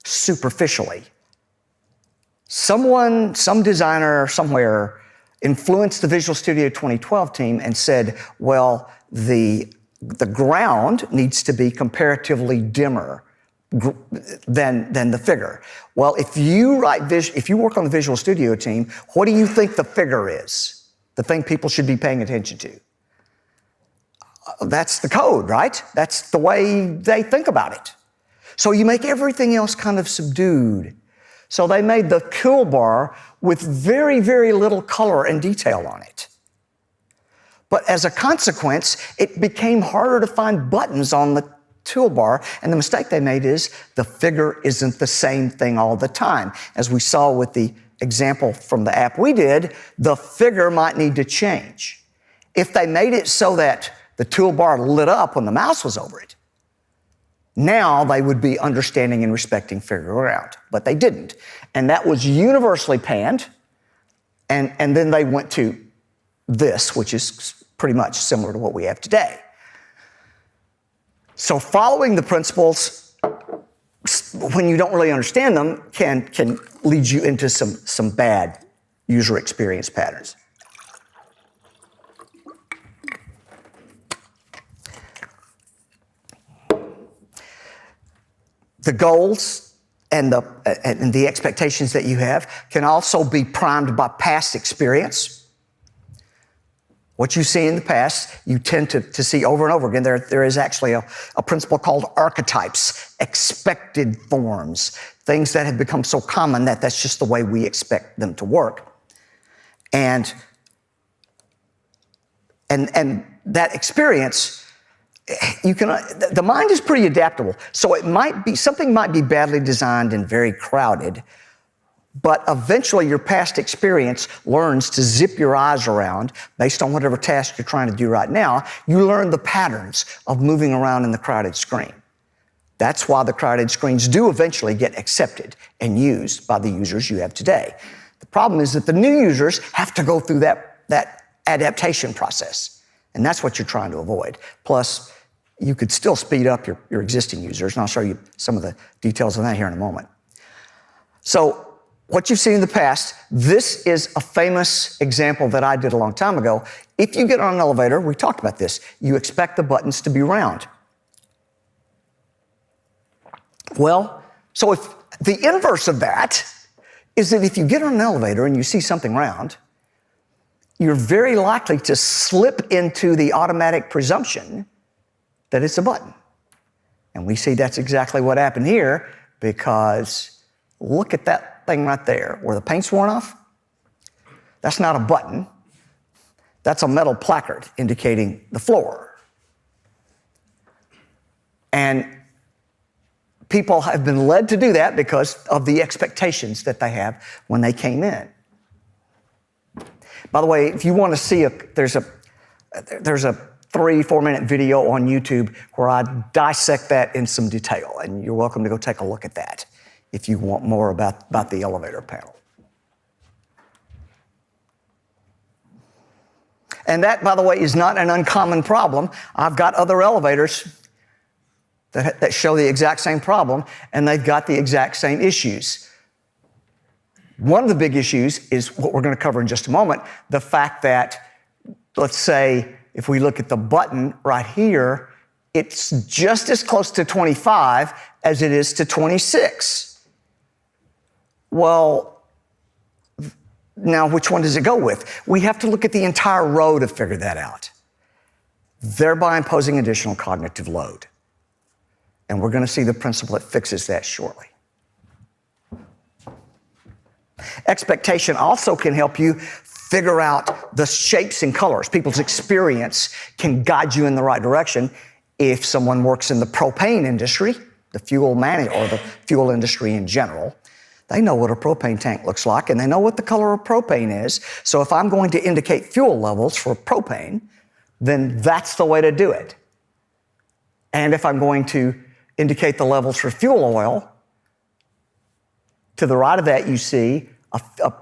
superficially. Some designer somewhere influenced the Visual Studio 2012 team and said, well, the ground needs to be comparatively dimmer than the figure. Well, if you work on the Visual Studio team, what do you think the figure is? The thing people should be paying attention to. That's the code, right? That's the way they think about it. So you make everything else kind of subdued. So they made the toolbar with very, very little color and detail on it. But as a consequence, it became harder to find buttons on the toolbar, and the mistake they made is the figure isn't the same thing all the time. As we saw with the example from the app we did, the figure might need to change. If they made it so that the toolbar lit up when the mouse was over it, now they would be understanding and respecting figure ground, but they didn't. And that was universally panned, and then they went to this, which is pretty much similar to what we have today. So following the principles, when you don't really understand them, can lead you into some bad user experience patterns. The goals and the expectations that you have can also be primed by past experience. What you see in the past, you tend to see over and over again. There is actually a principle called archetypes, expected forms, things that have become so common that that's just the way we expect them to work. And that experience, the mind is pretty adaptable. So something might be badly designed and very crowded, but eventually your past experience learns to zip your eyes around based on whatever task you're trying to do right now. You learn the patterns of moving around in the crowded screen. That's why the crowded screens do eventually get accepted and used by the users you have today. The problem is that the new users have to go through that adaptation process, and that's what you're trying to avoid. Plus, you could still speed up your existing users, and I'll show you some of the details of that here in a moment. So, what you've seen in the past, this is a famous example that I did a long time ago. If you get on an elevator, we talked about this, you expect the buttons to be round. Well, so if the inverse of that is that if you get on an elevator and you see something round, you're very likely to slip into the automatic presumption that it's a button. And we see that's exactly what happened here, because look at that thing right there where the paint's worn off. That's not a button. That's a metal placard indicating the floor. And people have been led to do that because of the expectations that they have when they came in. By the way, if you want to see there's a 3-4 minute video on YouTube where I dissect that in some detail, and you're welcome to go take a look at that if you want more about the elevator panel. And that, by the way, is not an uncommon problem. I've got other elevators that show the exact same problem, and they've got the exact same issues. One of the big issues is what we're going to cover in just a moment, the fact that, let's say, if we look at the button right here, it's just as close to 25 as it is to 26. Well, now which one does it go with? We have to look at the entire row to figure that out, thereby imposing additional cognitive load. And we're going to see the principle that fixes that shortly. Expectation also can help you figure out the shapes and colors. People's experience can guide you in the right direction. If someone works in the propane industry, the fuel or the fuel industry in general, they know what a propane tank looks like and they know what the color of propane is. So if I'm going to indicate fuel levels for propane, then that's the way to do it. And if I'm going to indicate the levels for fuel oil, to the right of that you see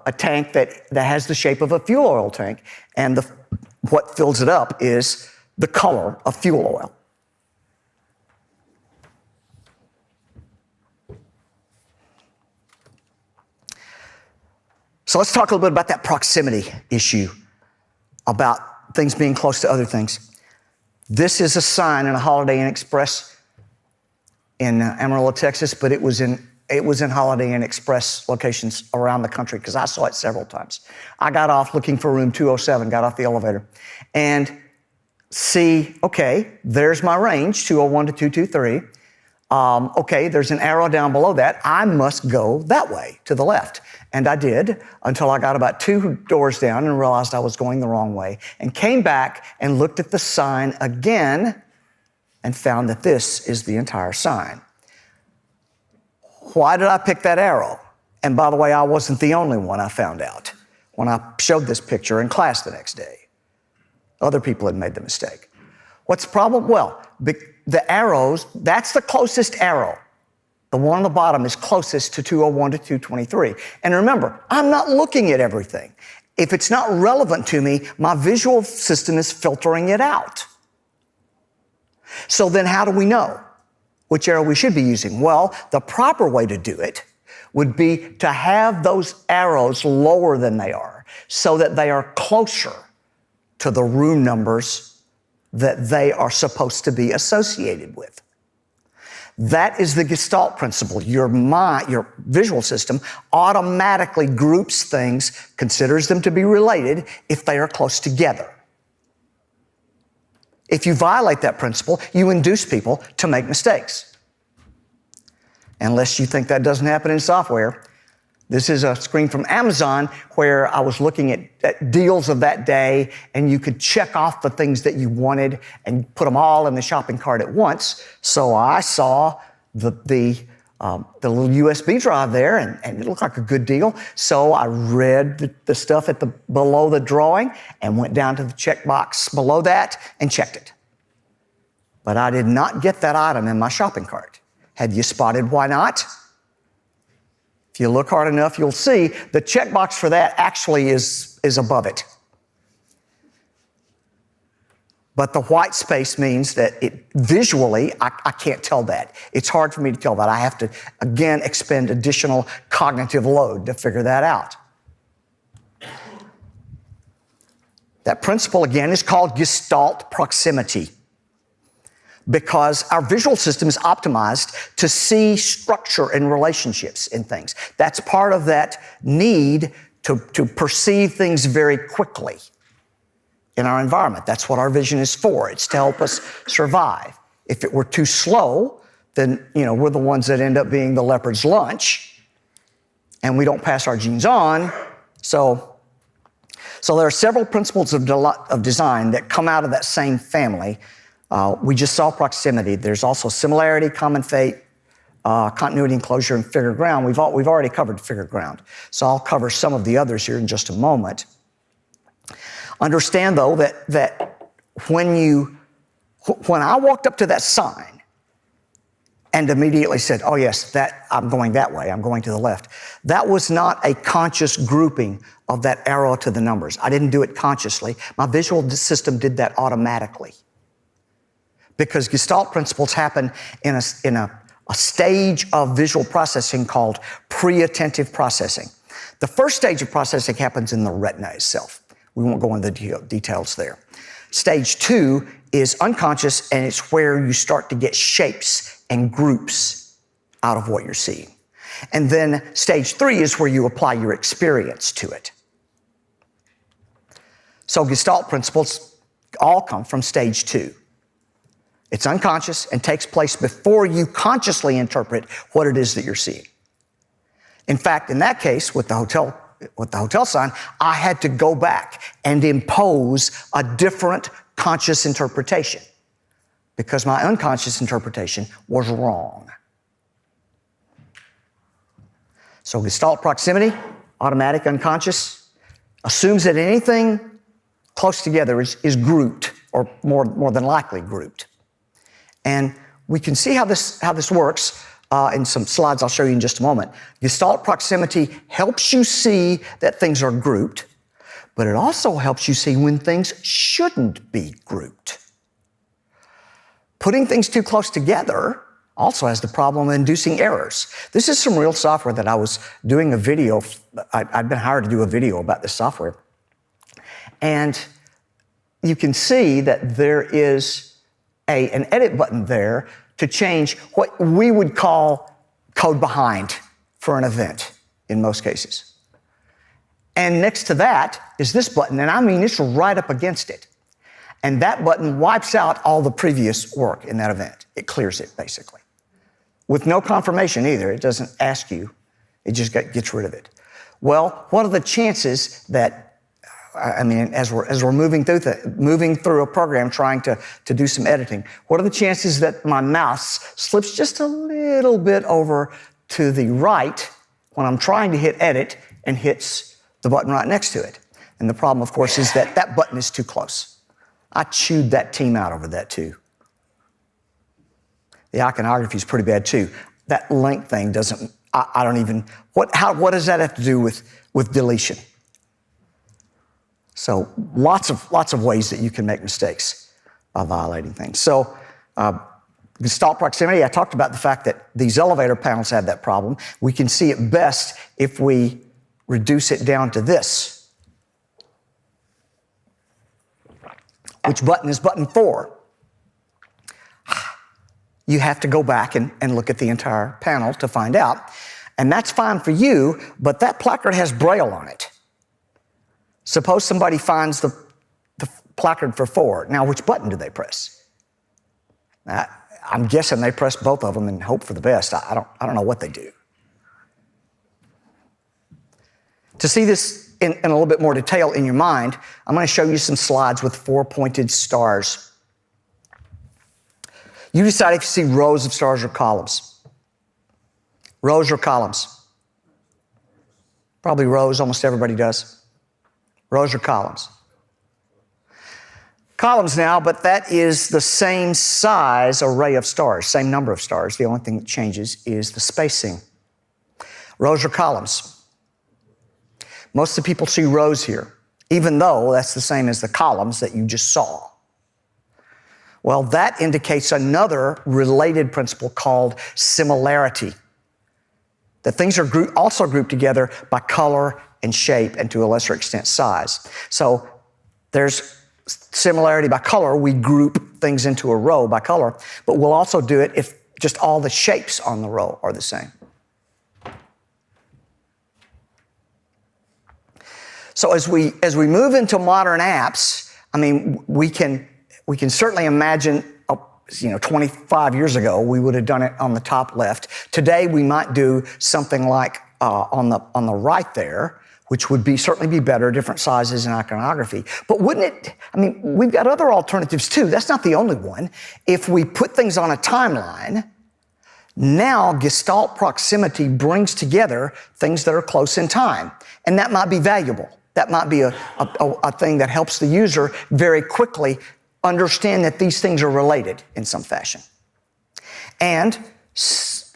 a tank that has the shape of a fuel oil tank, and what fills it up is the color of fuel oil. So let's talk a little bit about that proximity issue, about things being close to other things. This is a sign in a Holiday Inn Express in Amarillo, Texas, but it was in Holiday Inn Express locations around the country because I saw it several times. I got off looking for room 207, got off the elevator, and see, okay, there's my range, 201 to 223. Okay, there's an arrow down below that. I must go that way, to the left. And I did until I got about 2 doors down and realized I was going the wrong way, and came back and looked at the sign again and found that this is the entire sign. Why did I pick that arrow? And by the way, I wasn't the only one, I found out when I showed this picture in class the next day. Other people had made the mistake. What's the problem? Well, the arrows, that's the closest arrow. The one on the bottom is closest to 201 to 223. And remember, I'm not looking at everything. If it's not relevant to me, my visual system is filtering it out. So then how do we know which arrow we should be using? Well, the proper way to do it would be to have those arrows lower than they are so that they are closer to the room numbers that they are supposed to be associated with. That is the Gestalt principle. Your visual system automatically groups things, considers them to be related if they are close together. If you violate that principle, you induce people to make mistakes. Unless you think that doesn't happen in software. This is a screen from Amazon where I was looking at deals of that day, and you could check off the things that you wanted and put them all in the shopping cart at once. So I saw the little USB drive there, and it looked like a good deal. So I read the stuff below the drawing and went down to the checkbox below that and checked it. But I did not get that item in my shopping cart. Have you spotted why not? If you look hard enough, you'll see the checkbox for that actually is above it. But the white space means that visually, I can't tell that. It's hard for me to tell that. I have to, again, expend additional cognitive load to figure that out. That principle, again, is called Gestalt proximity, because our visual system is optimized to see structure and relationships in things. That's part of that need to perceive things very quickly in our environment. That's what our vision is for. It's to help us survive. If it were too slow, then we're the ones that end up being the leopard's lunch, and we don't pass our genes on. So there are several principles of design that come out of that same family. We just saw proximity. There's also similarity, common fate, continuity, enclosure, and figure ground. We've already covered figure ground. So I'll cover some of the others here in just a moment. Understand, though, that when I walked up to that sign and immediately said, oh, yes, I'm going that way, I'm going to the left, that was not a conscious grouping of that arrow to the numbers. I didn't do it consciously. My visual system did that automatically. Because Gestalt principles happen in a stage of visual processing called pre-attentive processing. The first stage of processing happens in the retina itself. We won't go into the details there. Stage 2 is unconscious, and it's where you start to get shapes and groups out of what you're seeing. And then stage 3 is where you apply your experience to it. So Gestalt principles all come from stage 2. It's unconscious and takes place before you consciously interpret what it is that you're seeing. In fact, in that case, with the hotel with the hotel sign, I had to go back and impose a different conscious interpretation because my unconscious interpretation was wrong. So Gestalt proximity, automatic unconscious, assumes that anything close together is grouped, or more than likely grouped. And we can see how this works in some slides I'll show you in just a moment. Gestalt proximity helps you see that things are grouped, but it also helps you see when things shouldn't be grouped. Putting things too close together also has the problem of inducing errors. This is some real software that I was doing a video. I'd been hired to do a video about this software. And you can see that there is an edit button there to change what we would call code behind for an event in most cases. And next to that is this button, and I mean it's right up against it. And that button wipes out all the previous work in that event. It clears it, basically. With no confirmation either. It doesn't ask you. It just gets rid of it. Well, what are the chances that, I mean, as we're moving through a program trying to do some editing, what are the chances that my mouse slips just a little bit over to the right when I'm trying to hit edit and hits the button right next to it? And the problem, of course, is that that button is too close. I chewed that team out over that too. The iconography is pretty bad too. That link thing doesn't, I don't even, what does that have to do with deletion? So lots of ways that you can make mistakes by violating things. So Gestalt proximity, I talked about the fact that these elevator panels have that problem. We can see it best if we reduce it down to this. Which button is button 4? You have to go back and look at the entire panel to find out. And that's fine for you, but that placard has Braille on it. Suppose somebody finds the placard for 4. Now, which button do they press? I'm guessing they press both of them and hope for the best. I don't know what they do. To see this in a little bit more detail in your mind, I'm going to show you some slides with 4 pointed stars. You decide if you see rows of stars or columns. Rows or columns? Probably rows, almost everybody does. Rows or columns? Columns now, but that is the same size array of stars, same number of stars. The only thing that changes is the spacing. Rows or columns? Most of the people see rows here, even though that's the same as the columns that you just saw. Well, that indicates another related principle called similarity. That things are also grouped together by color and shape and to a lesser extent size. So there's similarity by color. We group things into a row by color, but we'll also do it if just all the shapes on the row are the same. So as we move into modern apps, I mean, we can certainly imagine, 25 years ago, we would have done it on the top left. Today, we might do something like on the right there, which would certainly be better, different sizes and iconography. But wouldn't it, we've got other alternatives too. That's not the only one. If we put things on a timeline, now Gestalt proximity brings together things that are close in time. And that might be valuable. That might be a thing that helps the user very quickly understand that these things are related in some fashion. And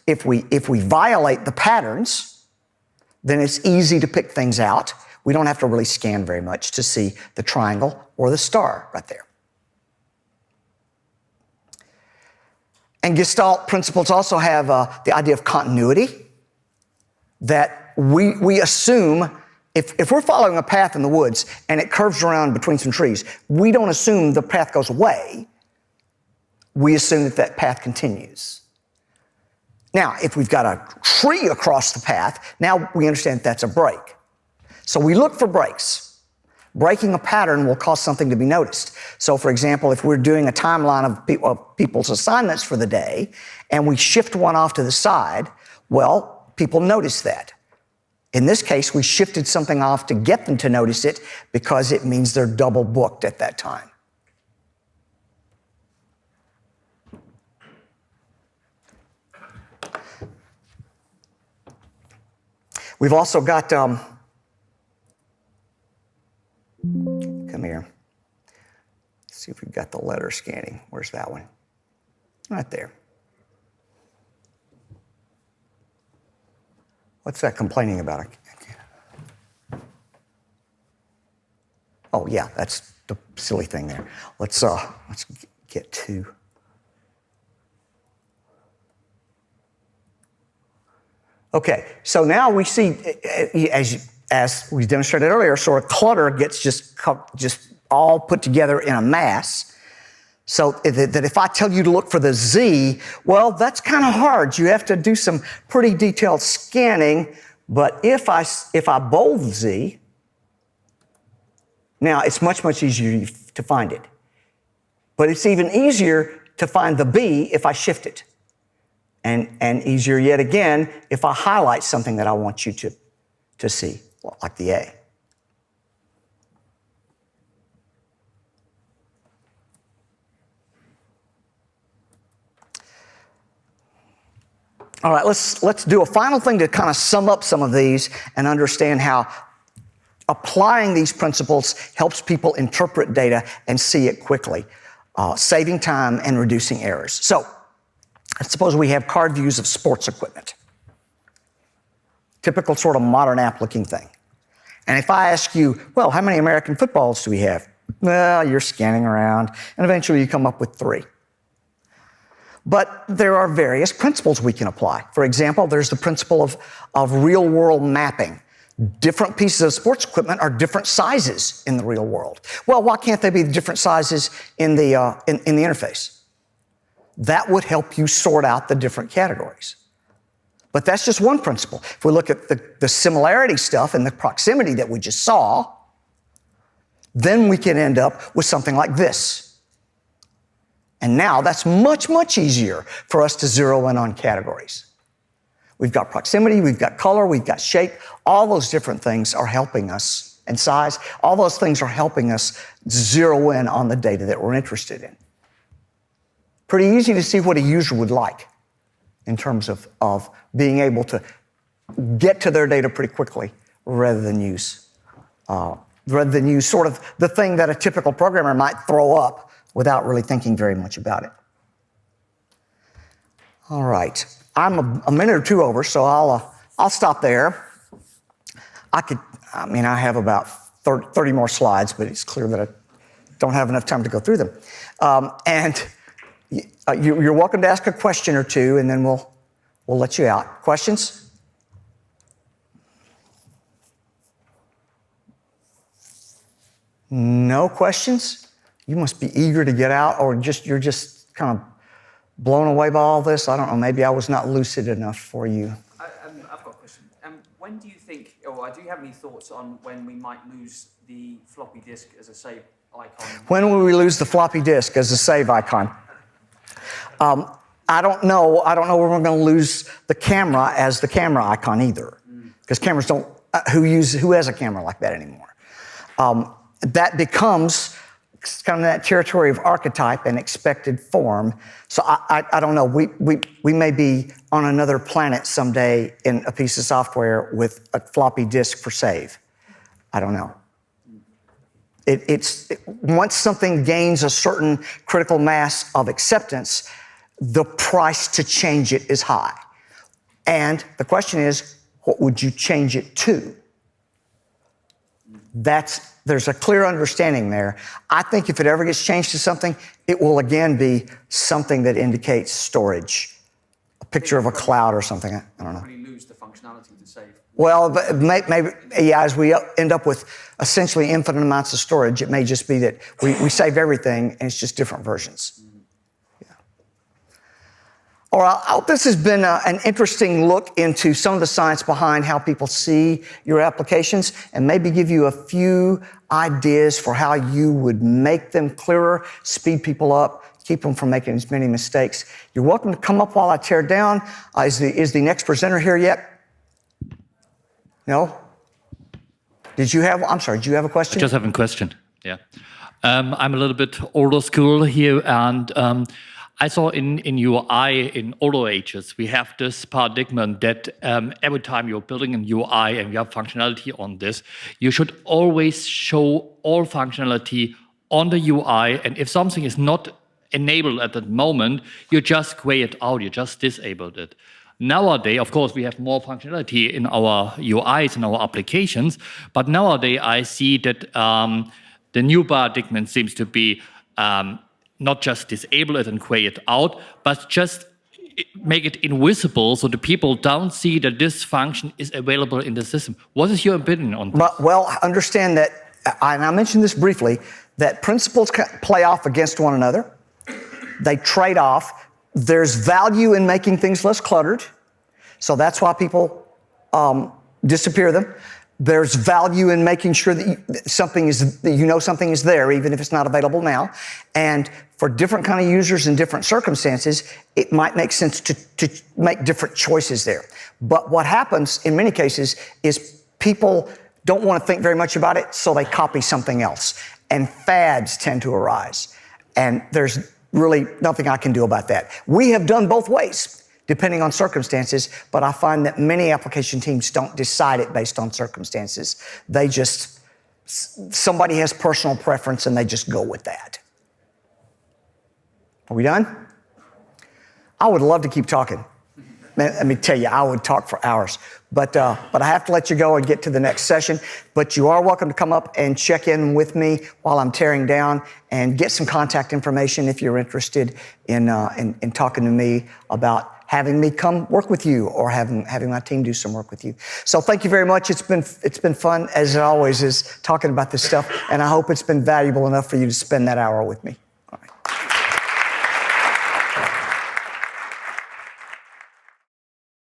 if we violate the patterns, then it's easy to pick things out. We don't have to really scan very much to see the triangle or the star right there. And Gestalt principles also have the idea of continuity, that we assume if we're following a path in the woods and it curves around between some trees, we don't assume the path goes away. We assume that path continues. Now, if we've got a tree across the path, now we understand that's a break. So we look for breaks. Breaking a pattern will cause something to be noticed. So, for example, if we're doing a timeline of people's assignments for the day and we shift one off to the side, well, people notice that. In this case, we shifted something off to get them to notice it because it means they're double booked at that time. We've also got, come here. Let's see if we've got the letter scanning. Where's that one? Right there. What's that complaining about? Oh yeah, that's the silly thing there. Let's get to. Okay, so now we see, as we demonstrated earlier, sort of clutter gets just all put together in a mass. So that if I tell you to look for the Z, well, that's kind of hard. You have to do some pretty detailed scanning. But if I bold the Z, now it's much, much easier to find it. But it's even easier to find the B if I shift it. And easier yet again if I highlight something that I want you to see, like the A. All right, let's do a final thing to kind of sum up some of these and understand how applying these principles helps people interpret data and see it quickly, saving time and reducing errors. So, let's suppose we have card views of sports equipment. Typical sort of modern app-looking thing. And if I ask you, well, how many American footballs do we have? Well, you're scanning around, and eventually you come up with 3. But there are various principles we can apply. For example, there's the principle of real-world mapping. Different pieces of sports equipment are different sizes in the real world. Well, why can't they be different sizes in the interface? That would help you sort out the different categories. But that's just one principle. If we look at the similarity stuff and the proximity that we just saw, then we can end up with something like this. And now that's much, much easier for us to zero in on categories. We've got proximity, we've got color, we've got shape. All those different things are helping us, and size. All those things are helping us zero in on the data that we're interested in. Pretty easy to see what a user would like in terms of being able to get to their data pretty quickly rather than use sort of the thing that a typical programmer might throw up without really thinking very much about it. All right, I'm a minute or two over, so I'll stop there. I have about 30 more slides, but it's clear that I don't have enough time to go through them. You're welcome to ask a question or two, and then we'll let you out. Questions? No questions? You must be eager to get out, or you're just kind of blown away by all this. I don't know. Maybe I was not lucid enough for you. I've got a question. When do you think, or do you have any thoughts on when we might lose the floppy disk as a save icon? When will we lose the floppy disk as a save icon? I don't know. I don't know when we're going to lose the camera as the camera icon either, because cameras don't. Who has a camera like that anymore? That becomes kind of that territory of archetype and expected form. So I don't know. We may be on another planet someday in a piece of software with a floppy disk for save. I don't know. Once something gains a certain critical mass of acceptance, the price to change it is high. And the question is, what would you change it to? There's a clear understanding there. I think if it ever gets changed to something, it will again be something that indicates storage, a picture of a cloud or something. I don't know. Really lose the functionality to save. Well, but maybe as we end up with essentially infinite amounts of storage, it may just be that we save everything and it's just different versions. All right, I hope this has been an interesting look into some of the science behind how people see your applications and maybe give you a few ideas for how you would make them clearer, speed people up, keep them from making as many mistakes. You're welcome to come up while I tear down. Is the next presenter here yet? No? Did you have a question? I just have a question, yeah. I'm a little bit older school here, and I saw in UI, in older ages, we have this paradigm that every time you're building an UI and you have functionality on this, you should always show all functionality on the UI, and if something is not enabled at that moment, you just gray it out, you just disabled it. Nowadays, of course, we have more functionality in our UIs and our applications, but nowadays I see that the new paradigm seems to be not just disable it and gray it out, but just make it invisible so the people don't see that this function is available in the system. What is your opinion on this? Well, understand that, and I mentioned this briefly, that principles play off against one another. They trade off. There's value in making things less cluttered, so that's why people disappear them. There's value in making sure that something is there, even if it's not available now. And for different kind of users in different circumstances, it might make sense to make different choices there. But what happens in many cases is people don't want to think very much about it, so they copy something else. And fads tend to arise. And there's really nothing I can do about that. We have done both ways, depending on circumstances, but I find that many application teams don't decide it based on circumstances. They just, somebody has personal preference and they just go with that. Are we done? I would love to keep talking. Let me tell you, I would talk for hours, but I have to let you go and get to the next session. But you are welcome to come up and check in with me while I'm tearing down and get some contact information if you're interested in talking to me about having me come work with you or having my team do some work with you. So thank you very much. It's been fun, as it always is, talking about this stuff, and I hope it's been valuable enough for you to spend that hour with me.